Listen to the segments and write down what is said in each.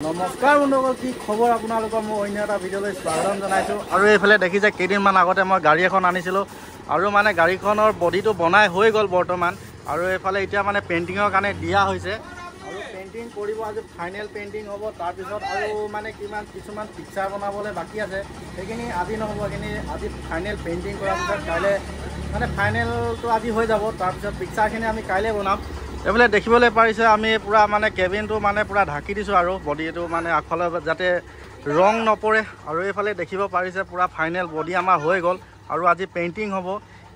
নমস্কাৰ বন্ধুসকল, কি খবৰ আপোনালোকৰ? মই অন্য এটা ভিডিঅ'লৈ স্বাগতম জনাইছোঁ। আৰু এইফালে দেখিছে কেইদিনমান আগতে মই গাড়ী এখন আনিছিলোঁ আৰু মানে গাড়ীখনৰ বডিটো বনাই হৈ গ'ল বৰ্তমান। আৰু এইফালে এতিয়া মানে পেইণ্টিঙৰ কাৰণে দিয়া হৈছে আৰু পেইণ্টিং কৰিব, আজি ফাইনেল পেইণ্টিং হ'ব। তাৰপিছত আৰু মানে কিছুমান পিকচাৰ বনাবলৈ বাকী আছে, সেইখিনি আজি নহ'ব। সেইখিনি আজি ফাইনেল পেইণ্টিং কৰাৰ পিছত কাইলৈ মানে ফাইনেলটো আজি হৈ যাব। তাৰপিছত পিকচাৰখিনি আমি কাইলৈ বনাম। এইফালে দেখিবলৈ পাৰিছে আমি পুৰা মানে কেবিনটো মানে পুৰা ঢাকি দিছোঁ আৰু বডিটো মানে আগফালে যাতে ৰং নপৰে। আৰু এইফালে দেখিব পাৰিছে পুৰা ফাইনেল বডি আমাৰ হৈ গ'ল আৰু আজি পেইণ্টিং হ'ব।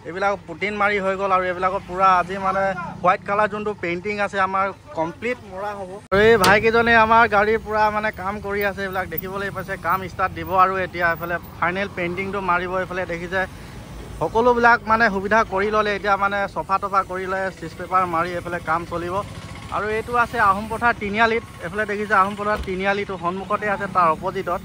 এইবিলাক পুটিন মাৰি হৈ গ'ল আৰু এইবিলাকত পুৰা আজি মানে হোৱাইট কালাৰ যোনটো পেইণ্টিং আছে আমাৰ কমপ্লিট মৰা হ'ব। আৰু এই ভাইকেইজনে আমাৰ গাড়ীৰ পুৰা মানে কাম কৰি আছে, এইবিলাক দেখিবলৈ পাইছে। কাম ষ্টাৰ্ট দিব আৰু এতিয়া এইফালে ফাইনেল পেইণ্টিংটো মাৰিব। এইফালে দেখিছে সকলোবিলাক মানে সুবিধা কৰি ল'লে, এতিয়া মানে চফা তফা কৰি লৈ চিজ পেপাৰ মাৰি এইফালে কাম চলিব। আৰু এইটো আছে আহোম পথাৰ তিনিআলিত। এইফালে দেখিছে আহোম পথাৰ তিনিআলিটো সন্মুখতে আছে, তাৰ অপজিটত।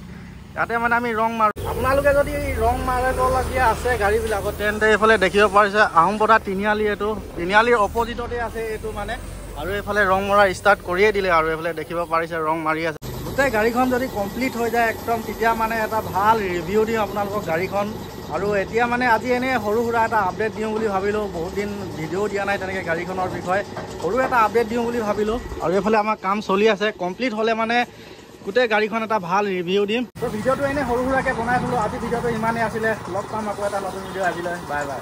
ইয়াতে মানে আমি ৰং মাৰোঁ। আপোনালোকে যদি ৰং মাৰিবলগীয়া আছে গাড়ীবিলাকত, তেন্তে এইফালে দেখিব পাৰিছে আহোম পথাৰ তিনিআলি। এইটো তিনিআলিৰ অপজিটতে আছে এইটো মানে। আৰু এইফালে ৰং মৰা ষ্টাৰ্ট কৰিয়ে দিলে আৰু এইফালে দেখিব পাৰিছে ৰং মাৰি আছে। গোটেই গাড়ীখন যদি কমপ্লিট হৈ যায় একদম, তেতিয়া মানে এটা ভাল ৰিভিউ দিম আপোনালোকক গাড়ীখন। আৰু এতিয়া মানে আজি এনেই সৰু সুৰা এটা আপডেট দিওঁ বুলি ভাবিলোঁ। বহুত দিন ভিডিঅ' দিয়া নাই তেনেকৈ গাড়ীখনৰ বিষয়ে, সৰু এটা আপডেট দিওঁ বুলি ভাবিলোঁ। আৰু এইফালে আমাৰ কাম চলি আছে, কমপ্লিট হ'লে মানে গোটেই গাড়ীখন এটা ভাল ৰিভিউ দিম। তো ভিডিঅ'টো এনেই সৰু সুৰাকৈ বনাই থ'লোঁ। আজি ভিডিঅ'টো ইমানেই আছিলে। লগ পাম আকৌ এটা নতুন ভিডিঅ' আজিলৈ। Bye bye.